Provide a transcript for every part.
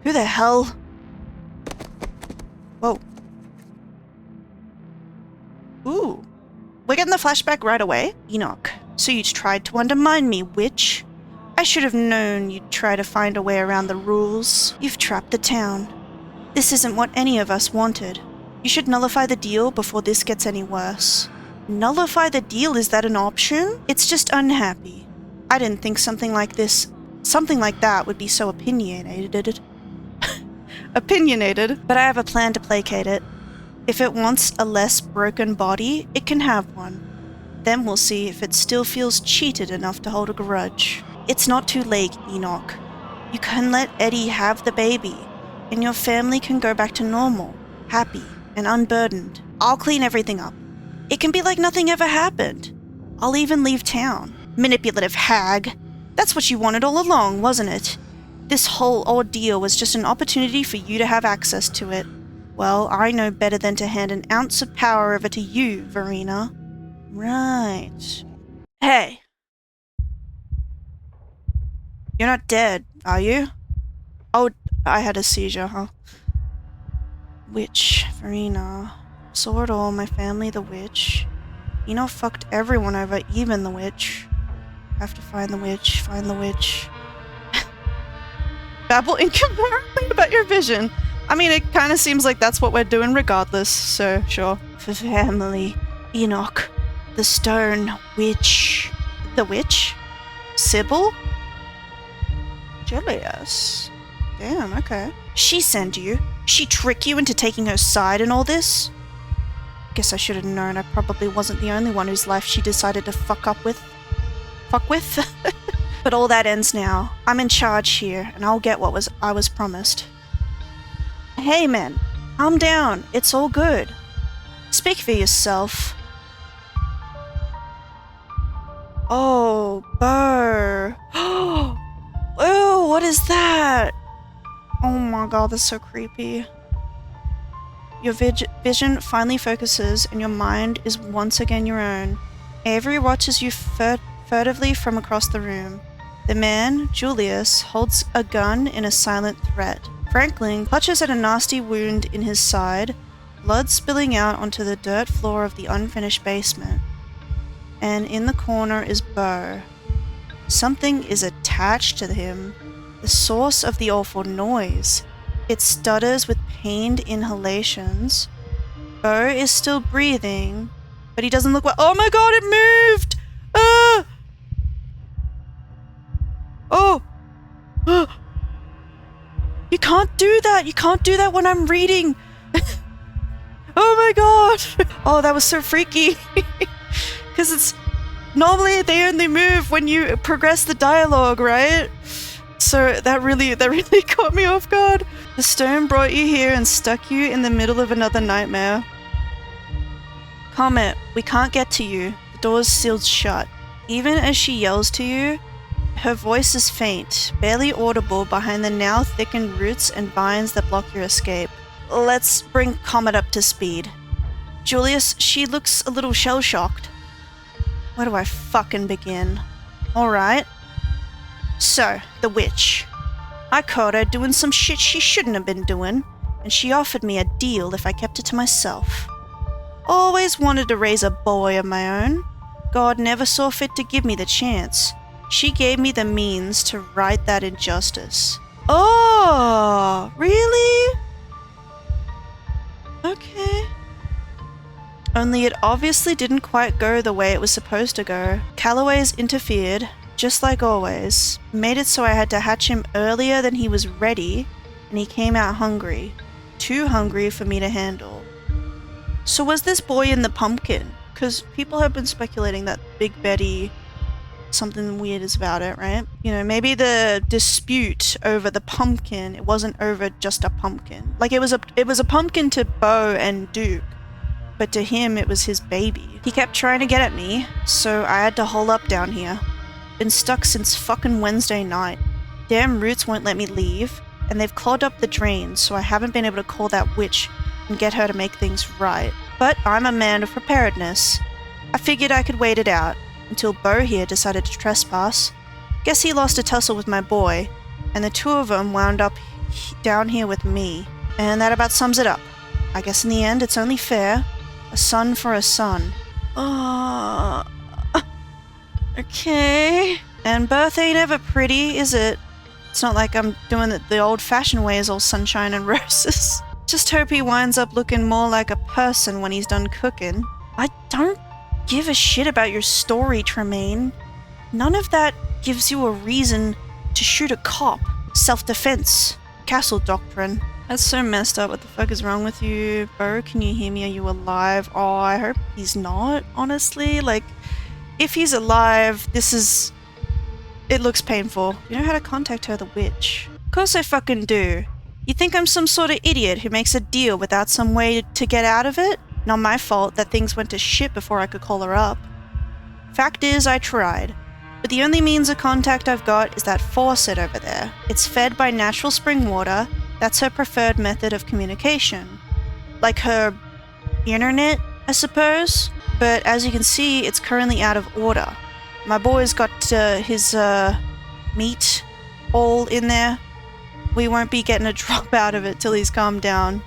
Who the hell? Whoa. Ooh. We're getting the flashback right away. Enoch. So you tried to undermine me, witch. I should have known you'd try to find a way around the rules. You've trapped the town. This isn't what any of us wanted. You should nullify the deal before this gets any worse. Nullify the deal? Is that an option? It's just unhappy. I didn't think something like that would be so opinionated. Opinionated. But I have a plan to placate it. If it wants a less broken body, it can have one. Then we'll see if it still feels cheated enough to hold a grudge. It's not too late, Enoch. You can let Eddie have the baby, and your family can go back to normal, happy, and unburdened. I'll clean everything up. It can be like nothing ever happened. I'll even leave town. Manipulative hag. That's what you wanted all along, wasn't it? This whole ordeal was just an opportunity for you to have access to it. Well, I know better than to hand an ounce of power over to you, Verena. Right. Hey. You're not dead, are you? Oh, I had a seizure, huh? Witch, Verena. Saw it all, my family, the witch. Enoch fucked everyone over, even the witch. Have to find the witch, find the witch. Babble incoherently about your vision. I mean, it kind of seems like that's what we're doing regardless, so sure. For family, Enoch. The stone witch. The witch? Sybil? Julius. Damn, okay. She sent you? She tricked you into taking her side in all this? Guess I should have known I probably wasn't the only one whose life she decided to fuck with? But all that ends now. I'm in charge here, and I'll get what I was promised. Hey men, calm down. It's all good. Speak for yourself. Oh, Bo. Oh, what is that? Oh my god, that's so creepy. Your vision finally focuses and your mind is once again your own. Avery watches you furtively from across the room. The man, Julius, holds a gun in a silent threat. Franklin clutches at a nasty wound in his side, blood spilling out onto the dirt floor of the unfinished basement. And in the corner is Bo. Something is attached to him. The source of the awful noise. It stutters with pained inhalations. Bo is still breathing, but he doesn't look well. Oh my god, it moved! Ah! Oh! You can't do that! You can't do that when I'm reading! Oh my god! Oh, that was so freaky! Because it's... Normally they only move when you progress the dialogue, right? So that really caught me off guard. The stone brought you here and stuck you in the middle of another nightmare. Comet, we can't get to you. The door's sealed shut. Even as she yells to you, her voice is faint, barely audible behind the now thickened roots and vines that block your escape. Let's bring Comet up to speed. Julius, she looks a little shell-shocked. Where do I fucking begin? Alright. So, the witch. I caught her doing some shit she shouldn't have been doing, and she offered me a deal if I kept it to myself. Always wanted to raise a boy of my own. God never saw fit to give me the chance. She gave me the means to right that injustice. Oh, really? Okay. Only it obviously didn't quite go the way it was supposed to go. Calloway's interfered, just like always, made it so I had to hatch him earlier than he was ready, and he came out hungry. Too hungry for me to handle. So was this boy in the pumpkin? Because people have been speculating that Big Betty, something weird is about it, right? You know, maybe the dispute over the pumpkin, it wasn't over just a pumpkin. Like, it was a pumpkin to Bo and Duke, but to him it was his baby. He kept trying to get at me, so I had to hole up down here. Been stuck since fucking Wednesday night. Damn roots won't let me leave, and they've clogged up the drains, so I haven't been able to call that witch and get her to make things right. But I'm a man of preparedness. I figured I could wait it out, until Bo here decided to trespass. Guess he lost a tussle with my boy, and the two of them wound up down here with me. And that about sums it up. I guess in the end, it's only fair. A son for a son. Okay. And birth ain't ever pretty, is it? It's not like I'm doing it the old-fashioned way, is all sunshine and roses. Just hope he winds up looking more like a person when he's done cooking. I don't give a shit about your story, Tremaine. None of that gives you a reason to shoot a cop. Self-defense. Castle doctrine. That's so messed up. What the fuck is wrong with you? Bo, can you hear me? Are you alive? Oh, I hope he's not, honestly. Like, if he's alive, it looks painful. You know how to contact her, the witch? Of course I fucking do. You think I'm some sort of idiot who makes a deal without some way to get out of it? Not my fault that things went to shit before I could call her up. Fact is, I tried. But the only means of contact I've got is that faucet over there. It's fed by natural spring water. That's her preferred method of communication. Like her internet, I suppose? But as you can see, it's currently out of order. My boy's got his meat all in there. We won't be getting a drop out of it till he's calmed down.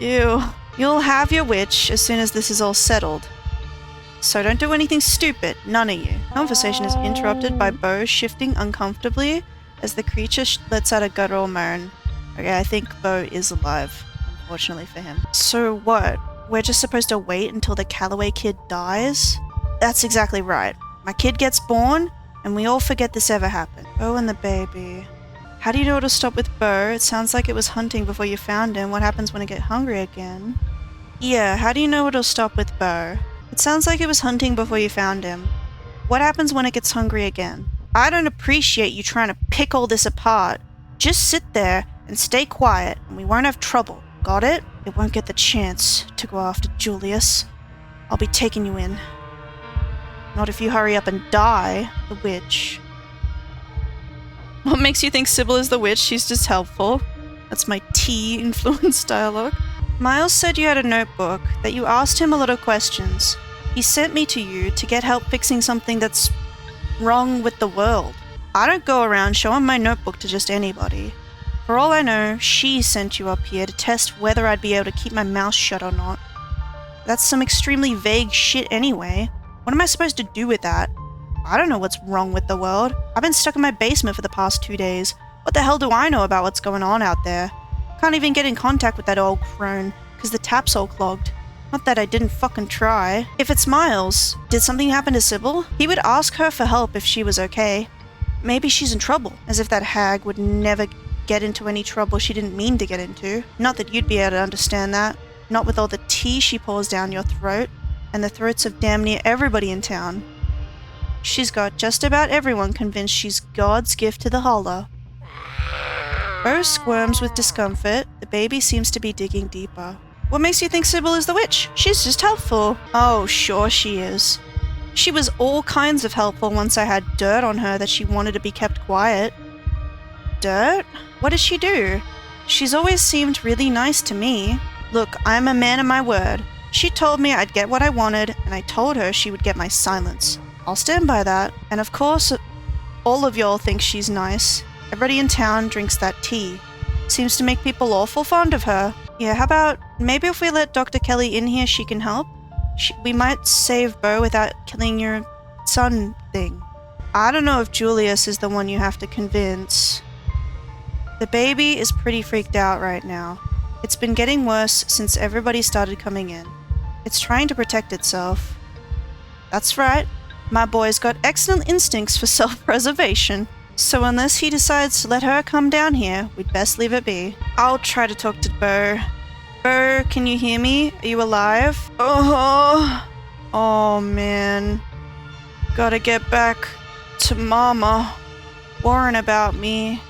Ew. You'll have your witch as soon as this is all settled. So don't do anything stupid, none of you. Conversation is interrupted by Bo shifting uncomfortably as the creature lets out a guttural moan. Okay, I think Bo is alive, unfortunately for him. So what? We're just supposed to wait until the Calloway kid dies? That's exactly right. My kid gets born, and we all forget this ever happened. Bo and the baby. How do you know to stop with Bo? It sounds like it was hunting before you found him. What happens when it gets hungry again? Yeah, how do you know it'll stop with Bo? It sounds like it was hunting before you found him. What happens when it gets hungry again? I don't appreciate you trying to pick all this apart. Just sit there and stay quiet, and we won't have trouble. Got it? It won't get the chance to go after Julius. I'll be taking you in. Not if you hurry up and die, the witch. What makes you think Sybil is the witch? She's just helpful. That's my tea-influenced dialogue. Miles said you had a notebook, that you asked him a lot of questions. He sent me to you to get help fixing something that's wrong with the world. I don't go around showing my notebook to just anybody. For all I know, she sent you up here to test whether I'd be able to keep my mouth shut or not. That's some extremely vague shit anyway. What am I supposed to do with that? I don't know what's wrong with the world. I've been stuck in my basement for the past 2 days. What the hell do I know about what's going on out there? Can't even get in contact with that old crone, because the tap's all clogged. Not that I didn't fucking try. If it's Miles, did something happen to Sybil? He would ask her for help if she was okay. Maybe she's in trouble, as if that hag would never get into any trouble she didn't mean to get into. Not that you'd be able to understand that. Not with all the tea she pours down your throat, and the throats of damn near everybody in town. She's got just about everyone convinced she's God's gift to the Hollow. Bo squirms with discomfort. The baby seems to be digging deeper. What makes you think Sybil is the witch? She's just helpful. Oh, sure she is. She was all kinds of helpful once I had dirt on her that she wanted to be kept quiet. Dirt? What did she do? She's always seemed really nice to me. Look, I'm a man of my word. She told me I'd get what I wanted, and I told her she would get my silence. I'll stand by that. And of course, all of y'all think she's nice. Everybody in town drinks that tea. Seems to make people awful fond of her. Yeah, how about maybe if we let Dr. Kelly in here, she can help? We might save Bo without killing your son thing. I don't know if Julius is the one you have to convince. The baby is pretty freaked out right now. It's been getting worse since everybody started coming in. It's trying to protect itself. That's right. My boy's got excellent instincts for self-preservation. So unless he decides to let her come down here, we'd best leave it be. I'll try to talk to Bo. Bo, can you hear me? Are you alive? Oh man. Gotta get back to Mama. Worrying about me.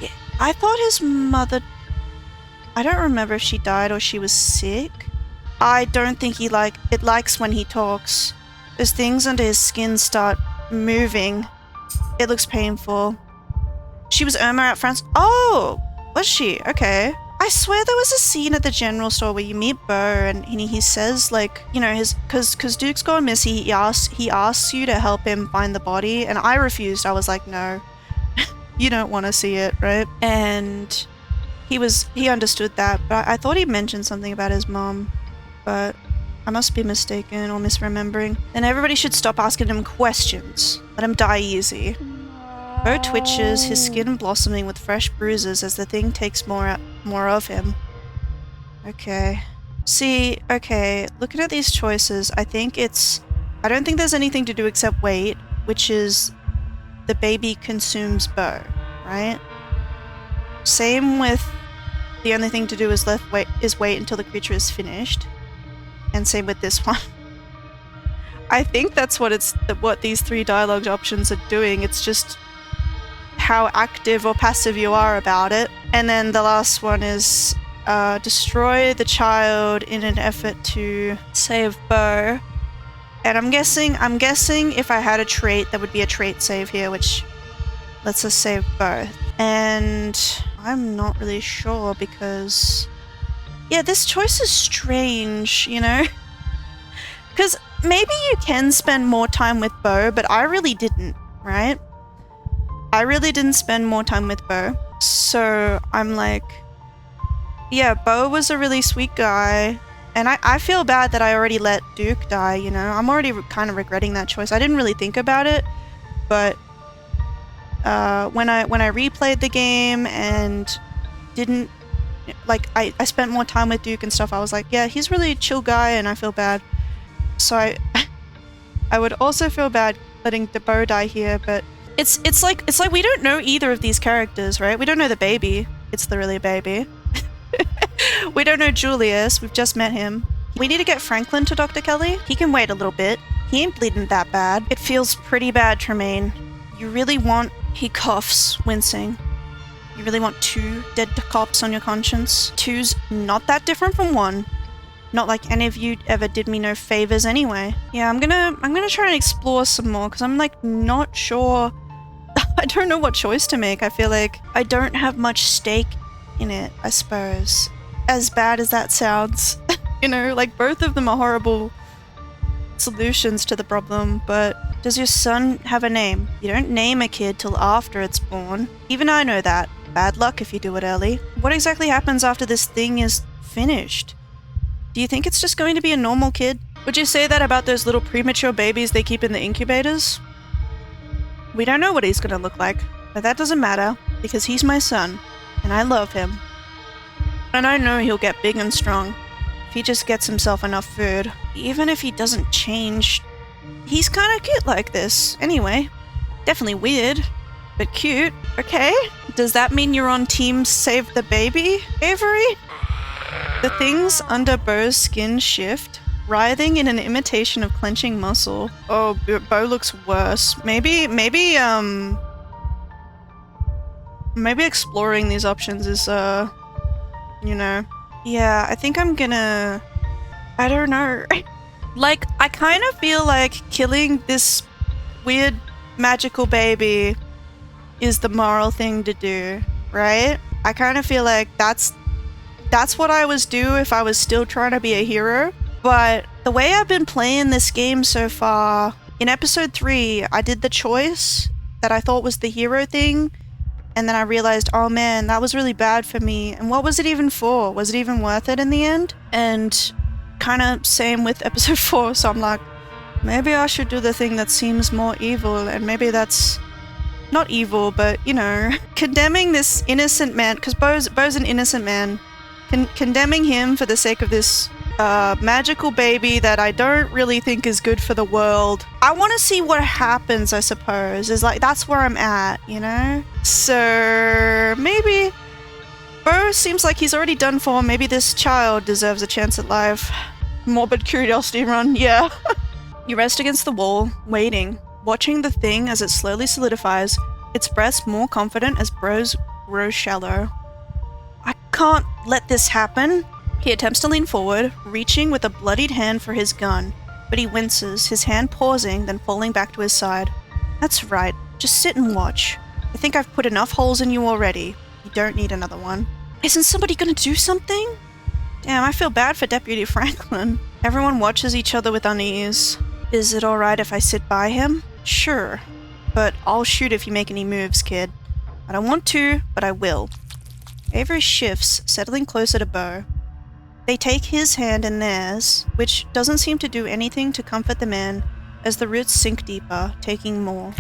Yeah, I thought his mother... I don't remember if she died or she was sick. I don't think it likes when he talks. Those things under his skin start moving. It looks painful. She was Irma at France. Oh, was she? Okay. I swear there was a scene at the general store where you meet Bo and he says, like, you know, cause Duke's gone missing. He asks you to help him find the body, and I refused. I was like, no. you don't want to see it, right? And he understood that, but I thought he mentioned something about his mom, but I must be mistaken or misremembering. Then everybody should stop asking him questions. Let him die easy. Bo twitches, his skin blossoming with fresh bruises as the thing takes more of him. Okay. See, okay, looking at these choices, I don't think there's anything to do except wait, which is the baby consumes Bo, right? Same with the only thing to do is wait until the creature is finished. And same with this one. I think that's what these 3 dialogue options are doing. It's just how active or passive you are about it. And then the last one is destroy the child in an effort to save Bo. And I'm guessing if I had a trait, there would be a trait save here, which lets us save both. And I'm not really sure because... yeah, this choice is strange, you know? Because maybe you can spend more time with Bo, but I really didn't, right? I really didn't spend more time with Bo. So I'm like, yeah, Bo was a really sweet guy. And I feel bad that I already let Duke die, you know? I'm already kind of regretting that choice. I didn't really think about it, but when I replayed the game and didn't... like, I spent more time with Duke and stuff, I was like, yeah, he's really a chill guy and I feel bad. So I would also feel bad letting the Bo die here, but it's like we don't know either of these characters, right? We don't know the baby. It's literally a baby. We don't know Julius. We've just met him. We need to get Franklin to Dr. Kelly. He can wait a little bit. He ain't bleeding that bad. It feels pretty bad, Tremaine. You really want... he coughs, wincing. You really want 2 dead cops on your conscience? 2's not that different from 1. Not like any of you ever did me no favors anyway. Yeah, I'm gonna try and explore some more because I'm like not sure. I don't know what choice to make. I feel like I don't have much stake in it, I suppose. As bad as that sounds. You know, like both of them are horrible solutions to the problem, but does your son have a name? You don't name a kid till after it's born. Even I know that. Bad luck if you do it early. What exactly happens after this thing is finished? Do you think it's just going to be a normal kid? Would you say that about those little premature babies they keep in the incubators? We don't know what he's gonna look like, but that doesn't matter, because he's my son, and I love him. And I know he'll get big and strong, if he just gets himself enough food. Even if he doesn't change, he's kinda cute like this, anyway. Definitely weird, but cute, okay? Does that mean you're on team save the baby, Avery? The things under Bo's skin shift, writhing in an imitation of clenching muscle. Oh, Bo looks worse. Maybe exploring these options is, you know. Yeah, I think I'm gonna... I don't know. Like, I kind of feel like killing this weird magical baby is the moral thing to do, right? I kind of feel like that's what I was do if I was still trying to be a hero. But the way I've been playing this game so far, in episode 3, I did the choice that I thought was the hero thing, and then I realized, oh man, that was really bad for me. And what was it even for? Was it even worth it in the end? And kind of same with episode 4, so I'm like, maybe I should do the thing that seems more evil, and maybe that's not evil, but, you know, condemning this innocent man, because Bo's an innocent man, condemning him for the sake of this magical baby that I don't really think is good for the world. I want to see what happens, I suppose. Is like, that's where I'm at, you know? So maybe Bo seems like he's already done for. Maybe this child deserves a chance at life. Morbid curiosity run, yeah. You rest against the wall, waiting, watching the thing as it slowly solidifies, its breaths more confident as Bro's grows shallow. I can't let this happen. He attempts to lean forward, reaching with a bloodied hand for his gun, but he winces, his hand pausing, then falling back to his side. That's right, just sit and watch. I think I've put enough holes in you already. You don't need another one. Isn't somebody gonna do something? Damn, I feel bad for Deputy Franklin. Everyone watches each other with unease. Is it alright if I sit by him? Sure, but I'll shoot if you make any moves, kid. I don't want to, but I will. Avery shifts, settling closer to Bo. They take his hand in theirs, which doesn't seem to do anything to comfort the man as the roots sink deeper, taking more.